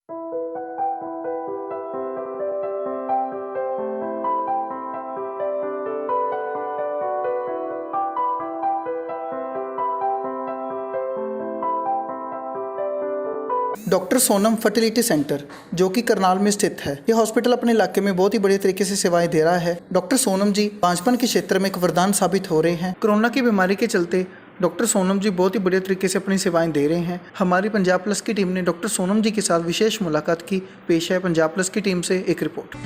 Doctor Sonam fertility centre जो कि करनाल में स्थित है, ये हॉस्पिटल अपने इलाके में बहुत ही बढ़िया तरीके से सेवाएं दे रहा है। डॉक्टर सोनम जी बांझपन के क्षेत्र में एक वरदान साबित हो रहे हैं। कोरोना की बीमारी के चलते डॉक्टर सोनम जी बहुत ही बढ़िया तरीके से अपनी सेवाएं दे रहे हैं। हमारी पंजाब प्लस की टीम ने डॉक्टर सोनम जी के साथ विशेष मुलाकात की। पेश है पंजाब प्लस की टीम से एक रिपोर्ट।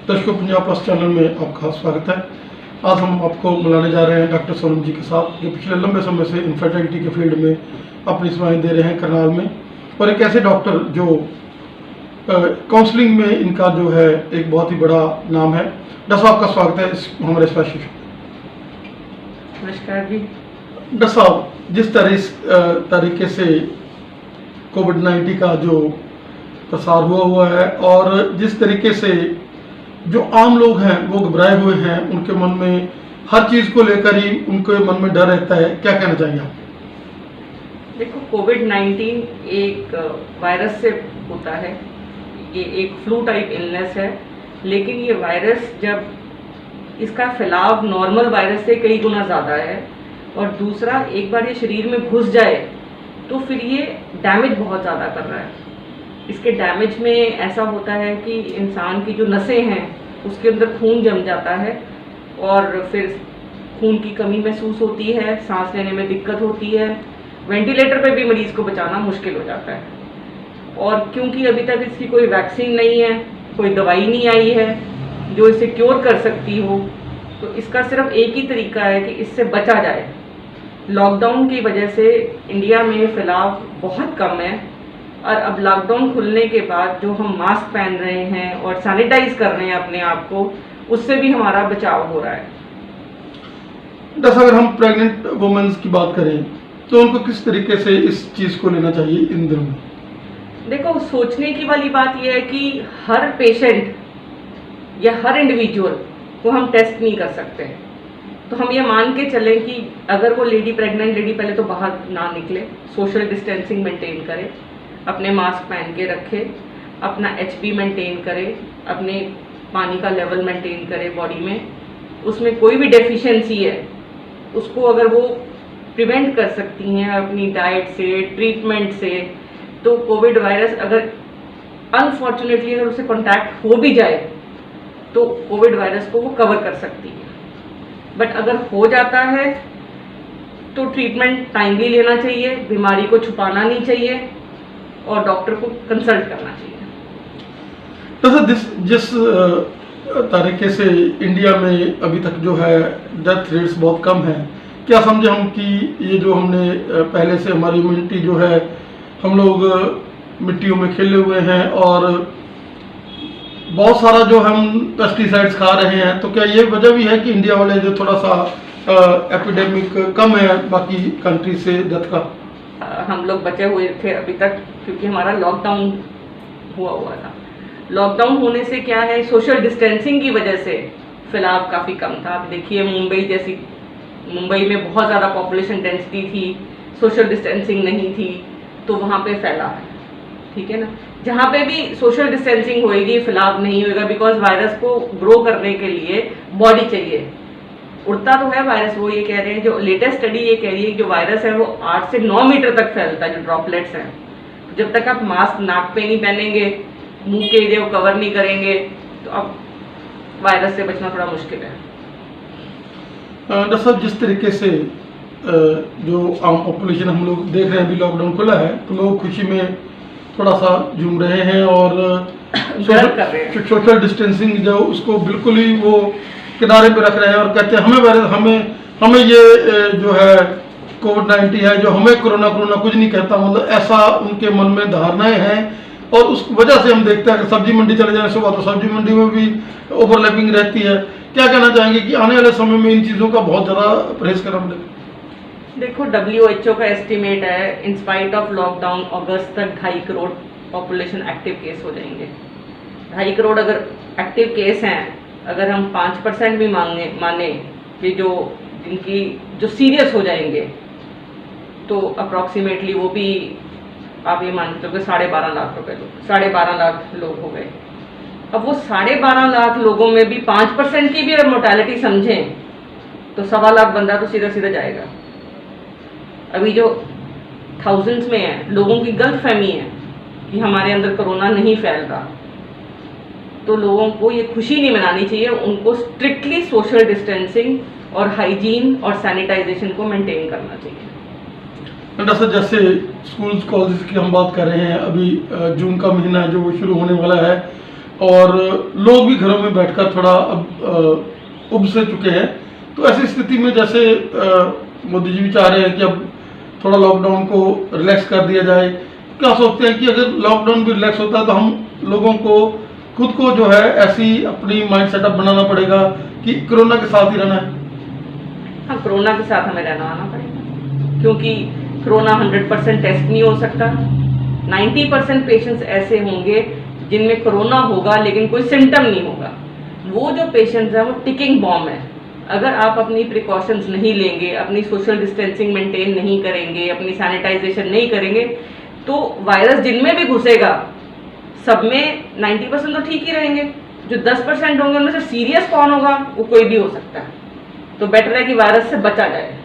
दर्शकों, पंजाब प्लस चैनल में आपका स्वागत है। आज हम आपको मिलाने जा रहे हैं डॉक्टर सोनम जी के साथ, जो पिछले लंबे समय से इनफर्टिलिटी के फील्ड में अपनी सेवाएं दे रहे हैं करनाल में, और एक ऐसे डॉक्टर जो काउंसलिंग में इनका जो है एक बहुत ही बड़ा नाम है। डॉक्टर साहब का स्वागत है इस हमारे स्पेशल। नमस्कार जी। डॉक्टर साहब, जिस तरीके से कोविड-19 का जो प्रसार हुआ है और जिस तरीके से जो आम लोग हैं वो घबराए हुए हैं, उनके मन में हर चीज़ को लेकर ही उनके मन में डर रहता है, क्या कहना चाहिए आप? देखो, कोविड-19 एक वायरस से होता है। ये एक फ्लू टाइप इलनेस है, लेकिन ये वायरस जब इसका फैलाव नॉर्मल वायरस से कई गुना ज़्यादा है, और दूसरा एक बार ये शरीर में घुस जाए तो फिर ये डैमेज बहुत ज़्यादा कर रहा है। इसके डैमेज में ऐसा होता है कि इंसान की जो नसें हैं उसके अंदर खून जम जाता है, और फिर खून की कमी महसूस होती है, सांस लेने में दिक्कत होती है, वेंटिलेटर पे भी मरीज को बचाना मुश्किल हो जाता है। और क्योंकि अभी तक इसकी कोई वैक्सीन नहीं है, कोई दवाई नहीं आई है जो इसे क्योर कर सकती हो, तो इसका सिर्फ एक ही तरीका है कि इससे बचा जाए। लॉकडाउन की वजह से इंडिया में फैलाव बहुत कम है, और अब लॉकडाउन खुलने के बाद जो हम मास्क पहन रहे हैं और सैनिटाइज कर रहे हैं अपने आप को, उससे भी हमारा बचाव हो रहा है। दस, अगर हम प्रेग्नेंट वुमेन्स की बात करें तो उनको किस तरीके से इस चीज़ को लेना चाहिए इन दिनों में? देखो, सोचने की वाली बात यह है कि हर पेशेंट या हर इंडिविजुअल को हम टेस्ट नहीं कर सकते। तो हम ये मान के चलें कि अगर वो प्रेग्नेंट लेडी पहले तो बाहर ना निकले, सोशल डिस्टेंसिंग मेंटेन करे, अपने मास्क पहन के रखे, अपना HB मेंटेन करे, अपने पानी का लेवल मेंटेन करे बॉडी में। उसमें कोई भी डेफिशिएंसी है उसको अगर वो प्रिवेंट कर सकती हैं अपनी डाइट से, ट्रीटमेंट से, तो कोविड वायरस अगर अनफॉर्चुनेटली अगर उसे कॉन्टैक्ट हो भी जाए तो कोविड वायरस को वो कवर कर सकती है। बट अगर हो जाता है तो ट्रीटमेंट टाइमली लेना चाहिए, बीमारी को छुपाना नहीं चाहिए, और डॉक्टर को कंसल्ट करना चाहिए। तो जिस तरीके से इंडिया में अभी तक जो है डेथ रेट्स बहुत कम है, क्या समझे हम कि ये जो हमने पहले से हमारी इम्यूनिटी जो है, हम लोग मिट्टियों में खेले हुए हैं और बहुत सारा जो हम पेस्टिसाइड्स खा रहे हैं, तो क्या ये वजह भी है कि इंडिया वाले जो थोड़ा सा एपिडेमिक कम है बाकी कंट्री से डेथ का? हम लोग बचे हुए थे अभी तक, क्योंकि हमारा लॉकडाउन हुआ था। लॉकडाउन होने से क्या है, सोशल डिस्टेंसिंग की वजह से फैलाव काफ़ी कम था। आप देखिए मुंबई में बहुत ज़्यादा पॉपुलेशन डेंसिटी थी, सोशल डिस्टेंसिंग नहीं थी, तो वहाँ पे फैला है, ठीक है ना। जहाँ पे भी सोशल डिस्टेंसिंग होएगी फैलाव नहीं होएगा, बिकॉज वायरस को ग्रो करने के लिए बॉडी चाहिए। उड़ता तो है वायरस, वो ये कह रहे हैं, जो लेटेस्ट स्टडी ये कह रही है कि जो वायरस है वो 8 से 9 मीटर तक फैलता है, जो ड्रॉपलेट्स हैं। जब तक आप मास्क नाक पे नहीं पहनेंगे, मुंह के एरिया को कवर नहीं करेंगे, तो अब वायरस से बचना थोड़ा मुश्किल है। डॉक्टर साहब, जिस तरीके से जो आम पॉपुलेशन हम लोग देख रहे हैं, अभी लॉकडाउन खुला है तो लोग खुशी में थोड़ा सा झूम रहे हैं और सोशल डिस्टेंसिंग जो उसको बिल्कुल ही वो किनारे पे रख रहे हैं और कहते हैं हमें वायरस, हमें ये जो है कोविड-19 है, जो हमें कोरोना कुछ नहीं कहता, मतलब ऐसा उनके मन में धारणाएं हैं। और उस वजह से हम देखते हैं कि सब्जी मंडी चले जाएं सुबह तो सब्जी मंडी में भी ओवरलैपिंग रहती है। क्या कहना चाहेंगे कि आने वाले समय में इन चीज़ों का बहुत ज़्यादा परहेज करना पड़ेगा? देखो, WHO का एस्टिमेट है, इन स्पाइट ऑफ लॉकडाउन अगस्त तक 2.5 करोड़ पॉपुलेशन एक्टिव केस हो जाएंगे। 2.5 करोड़ अगर एक्टिव केस हैं, अगर हम 5% भी माने कि जो सीरियस हो जाएंगे, तो अप्रॉक्सीमेटली वो भी आप ये मान सकते हो कि 12.5 लाख लोग हो गए। अब वो 12.5 लाख लोगों में भी 5% की भी अगर मोर्टेलिटी समझें तो 1.25 लाख बंदा तो सीधा जाएगा। अभी जो थाउजेंड्स में है लोगों की गलत फहमी है कि हमारे अंदर कोरोना नहीं फैल रहा, तो लोगों को ये खुशी नहीं मनानी चाहिए, उनको स्ट्रिक्टली सोशल डिस्टेंसिंग और हाइजीन और सैनिटाइजेशन को मेंटेन करना चाहिए। डॉक्टर, जैसे स्कूल्स कॉलेज की हम बात कर रहे हैं, अभी जून का महीना है जो वो शुरू होने वाला है और लोग भी घरों में बैठकर थोड़ा अब उब से चुके हैं, तो ऐसी स्थिति में जैसे मोदी जी भी चाह रहे हैं कि अब थोड़ा लॉकडाउन को रिलैक्स कर दिया जाए, क्या सोचते हैं कि अगर लॉकडाउन भी रिलैक्स होता है तो हम लोगों को खुद को जो है ऐसी अपनी माइंड सेटअप बनाना पड़ेगा कि कोरोना के साथ ही रहना है? हाँ, कोरोना के साथ हमें रहना आना पड़ेगा, क्योंकि कोरोना 100% टेस्ट नहीं हो सकता। 90% पेशेंट्स ऐसे होंगे जिनमें कोरोना होगा लेकिन कोई सिम्टम नहीं होगा। वो जो पेशेंट्स हैं वो टिकिंग बॉम्ब है। अगर आप अपनी प्रिकॉशंस नहीं लेंगे, अपनी सोशल डिस्टेंसिंग मेंटेन नहीं करेंगे, अपनी सैनिटाइजेशन नहीं करेंगे, तो वायरस जिनमें भी घुसेगा सब में 90% तो ठीक ही रहेंगे। जो 10% होंगे उनमें से सीरियस कौन होगा, वो कोई भी हो सकता है। तो बेटर है कि वायरस से बचा जाए।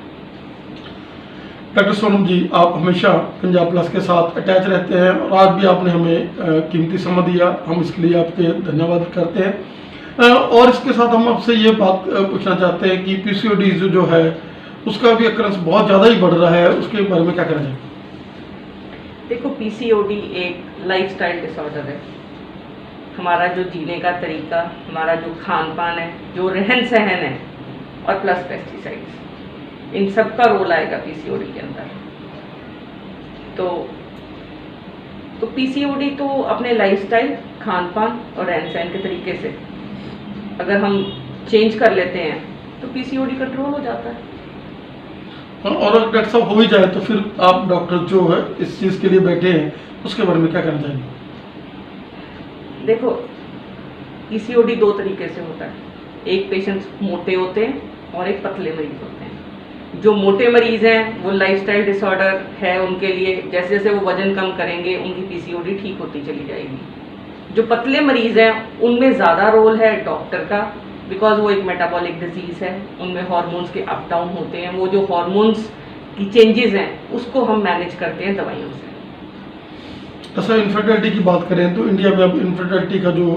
डॉक्टर सोनम जी, आप हमेशा पंजाब प्लस के साथ अटैच रहते हैं और आज भी आपने हमें कीमती समय दिया, हम इसके लिए आपके धन्यवाद करते हैं। और इसके साथ हम आपसे ये बात पूछना चाहते हैं कि पीसीओडी जो है उसका भी अक्रंस बहुत ज़्यादा ही बढ़ रहा है, उसके बारे में क्या कहना चाहिए? देखो, पीसीओडी एक लाइफस्टाइल डिसऑर्डर है। हमारा जो जीने का तरीका, हमारा जो खान पान है, जो रहन सहन है और प्लस पेस्टिसाइड्स, इन सब का रोल आएगा पीसीओडी के अंदर। तो पीसीओडी तो अपने लाइफस्टाइल, खान पान और रहन सहन के तरीके से अगर हम चेंज कर लेते हैं तो पीसीओडी कंट्रोल हो जाता है। और अगर डॉक्टर साहब हो ही जाए तो फिर आप डॉक्टर जो है इस चीज़ के लिए बैठे हैं, उसके बारे में क्या कहना चाहेंगे? देखो, पीसीओडी 2 तरीके से होता है। एक पेशेंट्स मोटे होते हैं और एक पतले मरीज होते हैं। जो मोटे मरीज हैं वो लाइफस्टाइल डिसऑर्डर है उनके लिए, जैसे जैसे वो वजन कम करेंगे उनकी पीसीओडी ठीक होती चली जाएगी। जो पतले मरीज हैं उनमें ज़्यादा रोल है डॉक्टर का, बिकॉज वो एक मेटाबॉलिक डिजीज़ है, उनमें हार्मोन्स के अप डाउन होते हैं। वो जो हार्मोन्स की चेंजेस हैं उसको हम मैनेज करते हैं दवाइयों से। अच्छा, इनफर्टिलिटी की बात करें तो इंडिया में अब इनफर्टिलिटी का जो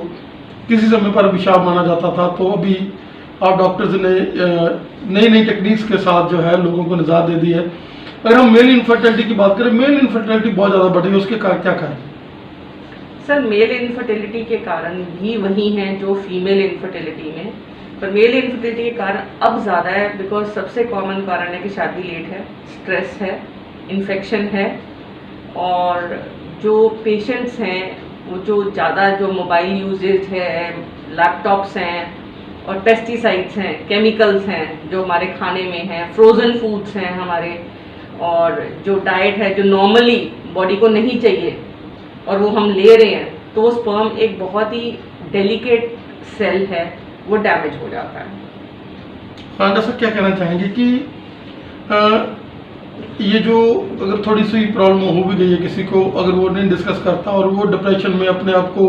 किसी समय पर अभिशाप माना जाता था, तो अभी आप डॉक्टर्स ने नई टेक्निक्स के साथ जो है लोगों को निजात दे दी है। अगर हम मेल इनफर्टिलिटी की बात करें, मेल इनफर्टिलिटी बहुत ज़्यादा बढ़ी है, उसके क्या कारण? सर, मेल इनफर्टिलिटी के कारण भी वही हैं जो फीमेल इनफर्टिलिटी में, पर मेल इनफर्टिलिटी के कारण अब ज़्यादा है बिकॉज सबसे कॉमन कारण है कि शादी लेट है, स्ट्रेस है, इन्फेक्शन है, और जो पेशेंट्स हैं वो जो ज़्यादा जो मोबाइल यूजेज है, लैपटॉप्स हैं, और पेस्टिसाइड्स हैं, केमिकल्स हैं जो हमारे खाने में हैं, फ्रोज़न फूड्स हैं हमारे, और जो डाइट है जो नॉर्मली बॉडी को नहीं चाहिए और वो हम ले रहे हैं, तो वो स्पर्म एक बहुत ही डेलिकेट सेल है, वो डैमेज हो जाता है। हाँ, जैसा क्या कहना चाहेंगे कि ये जो अगर थोड़ी सी प्रॉब्लम हो भी गई है किसी को, अगर वो नहीं डिस्कस करता और वो डिप्रेशन में अपने आप को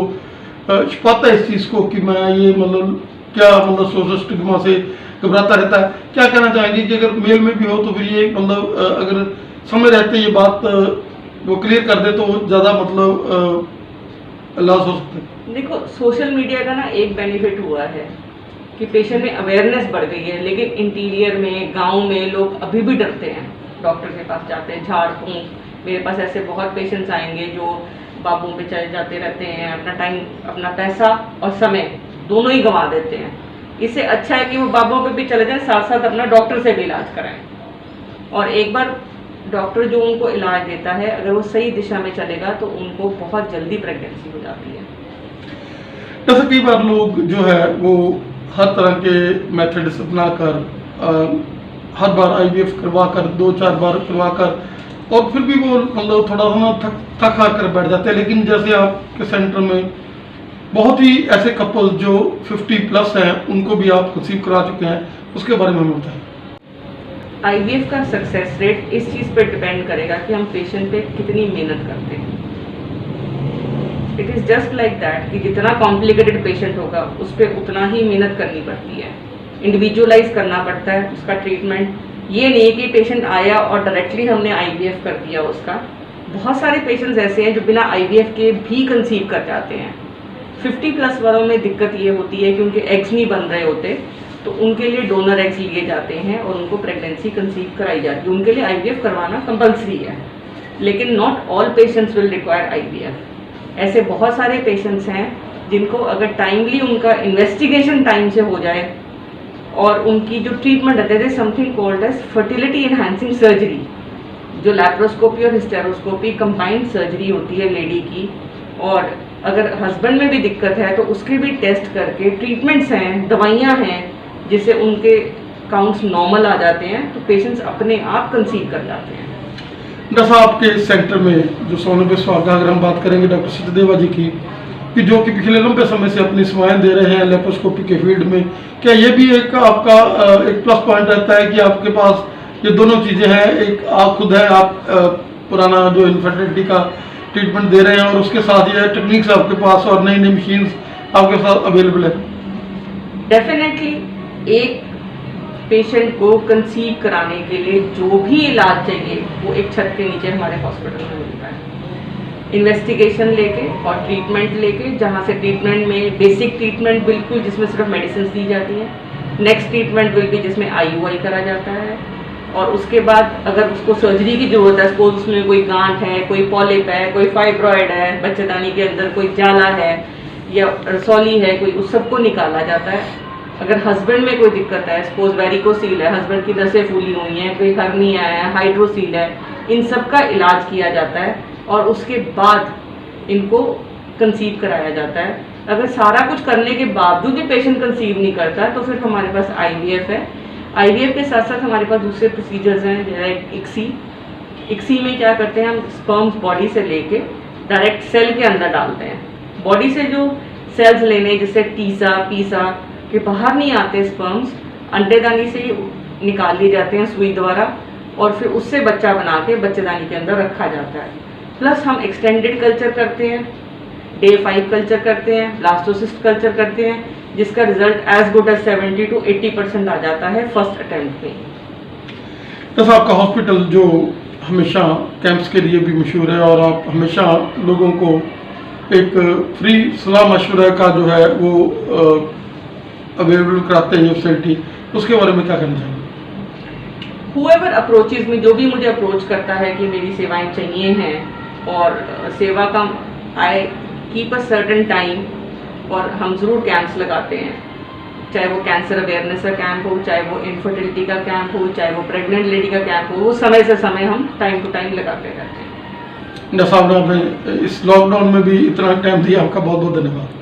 छुपाता है इस चीज़ को कि मैं ये मतलब क्या मतलब सोशल स्टिग्मा से घबराता रहता है, क्या कहना चाहेंगे कि अगर मेल में भी हो तो फिर ये मतलब अगर समय रहते ये बात वो क्लियर कर दे तो ज़्यादा मतलब लॉस हो सकता है? देखो, सोशल मीडिया का ना एक बेनिफिट हुआ है कि पेशेंट में अवेयरनेस बढ़ गई है, लेकिन इंटीरियर में, गांव में लोग अभी भी डरते हैं, डॉक्टर के पास जाते हैं, झाड़ फूंक। मेरे पास ऐसे बहुत पेशेंट्स आएंगे जो बाबुओं पे चले जाते रहते हैं, अपना टाइम, अपना पैसा और समय दोनों ही गंवा देते हैं। इससे अच्छा है कि वो बाबुओं पे भी चले जाएं, साथ साथ अपना डॉक्टर से भी इलाज कराएं। और एक बार डॉक्टर जो उनको इलाज देता है, अगर वो सही दिशा में चलेगा तो उनको बहुत जल्दी प्रेगनेंसी हो जाती है। जैसे कई बार लोग जो है वो हर तरह के मेथड्स अपना कर हर बार IVF करवा कर 2-4 बार करवा कर और फिर भी वो मतलब थोड़ा सा थक हार कर बैठ जाते हैं, लेकिन जैसे आपके सेंटर में बहुत ही ऐसे कपल जो 50+ हैं उनको भी आप कंसीव करा चुके हैं, उसके बारे में हमें बताएं। IVF का सक्सेस रेट इस चीज़ पर डिपेंड करेगा कि हम पेशेंट पे कितनी मेहनत करते हैं। It is just like that कि जितना कॉम्प्लिकेटेड पेशेंट होगा उस पर उतना ही मेहनत करनी पड़ती है, इंडिविजुअलाइज करना पड़ता है उसका ट्रीटमेंट। ये नहीं कि पेशेंट आया और डायरेक्टली हमने IVF कर दिया उसका। बहुत सारे पेशेंट्स ऐसे हैं जो बिना IVF के भी कंसीव कर जाते हैं। 50+ वालों में दिक्कत ये होती है कि उनके एग्स नहीं बन रहे होते, तो उनके लिए डोनर एग्स लिए जाते हैं और उनको प्रेगनेंसी कंसीव कराई जाती है। उनके लिए IVF करवाना कंपलसरी है, लेकिन not all patients will require IVF। ऐसे बहुत सारे पेशेंट्स हैं जिनको अगर टाइमली उनका इन्वेस्टिगेशन टाइम से हो जाए और उनकी जो ट्रीटमेंट रहता है, something called as fertility enhancing surgery, जो लैप्रोस्कोपी और हिस्टेरोस्कोपी कंबाइंड सर्जरी होती है लेडी की, और अगर हस्बैंड में भी दिक्कत है तो उसके भी टेस्ट करके ट्रीटमेंट्स हैं, दवाइयाँ हैं, जिससे उनके काउंट्स नॉर्मल आ जाते हैं, तो पेशेंट्स अपने आप कंसीव कर जाते हैं। जैसा आपके सेंटर में जो सोने पे सुहागा, अगर हम बात करेंगे डॉक्टर सचदेवा जी की, कि जो कि पिछले लंबे समय से अपनी सेवाएं दे रहे हैं लेप्रोस्कोपी के फील्ड में, क्या ये भी एक आपका एक प्लस पॉइंट रहता है कि आपके पास ये दोनों चीज़ें हैं? एक आप खुद है, आप पुराना जो इनफर्टिलिटी का ट्रीटमेंट दे रहे हैं और उसके साथ ये टेक्निक्स आपके पास और नई नई मशीन्स आपके साथ अवेलेबल है। डेफिनेटली एक पेशेंट को कंसीव कराने के लिए जो भी इलाज चाहिए वो एक छत के नीचे हमारे हॉस्पिटल में मिलता है। इन्वेस्टिगेशन लेके और ट्रीटमेंट लेके, जहाँ से ट्रीटमेंट में बेसिक ट्रीटमेंट बिल्कुल जिसमें सिर्फ मेडिसिन दी जाती हैं, नेक्स्ट ट्रीटमेंट विल भी जिसमें IUI करा जाता है, और उसके बाद अगर उसको सर्जरी की जरूरत है, सपोज उसमें कोई गांठ है, कोई पॉलिप है, कोई फाइब्रॉइड है, बच्चेदानी के अंदर कोई जाला है या रसौली है कोई, उस सबको निकाला जाता है। अगर हस्बैंड में कोई दिक्कत है, सपोज वेरिकोसील है, हस्बैंड की नसें फूली हुई हैं, कोई हर्निया है, हाइड्रोसील है, इन सब का इलाज किया जाता है और उसके बाद इनको कंसीव कराया जाता है। अगर सारा कुछ करने के बावजूद भी पेशेंट कंसीव नहीं करता तो फिर हमारे पास IVF है। IVF के साथ साथ हमारे पास दूसरे प्रोसीजर्स हैं, जैसे ICSI में क्या करते हैं, हम स्पर्म्स बॉडी से लेके डायरेक्ट सेल के अंदर डालते हैं। बॉडी से जो सेल्स लेने, जैसे टीसा पीसा के बाहर नहीं आते स्पर्म्स, अंडेदानी से ही निकाल लिए जाते हैं सुई द्वारा, और फिर उससे बच्चा बना के बच्चेदानी के अंदर रखा जाता है। प्लस हम एक्सटेंडेड कल्चर करते हैं, Day 5 कल्चर करते हैं, ब्लास्टोसिस्ट कल्चर करते हैं, जिसका result as good as 70 to 80% आ जाता है फर्स्ट अटेम्प्ट में। जैसा आपका हॉस्पिटल जो हमेशा कैंप्स के लिए भी मशहूर है और आप हमेशा लोगों को एक फ्री सलाह मशवरा का जो है वो अवेलेबल कराते हैं फैसिलिटी, उसके बारे में क्या कहना चाहेंगे? हुएवर अप्रोचेज में जो भी मुझे अप्रोच करता है कि मेरी सेवाएं चाहिए हैं और सेवा का I keep a certain time, और हम ज़रूर कैंप्स लगाते हैं, चाहे वो कैंसर अवेयरनेस का कैंप हो, चाहे वो इनफर्टिलिटी का कैंप हो, चाहे वो प्रेग्नेंट लेडी का कैंप हो, वो समय से समय हम टाइम टू टाइम लगाते रहते हैं। जैसा आपने इस लॉकडाउन में भी इतना टाइम दिया, आपका बहुत बहुत धन्यवाद।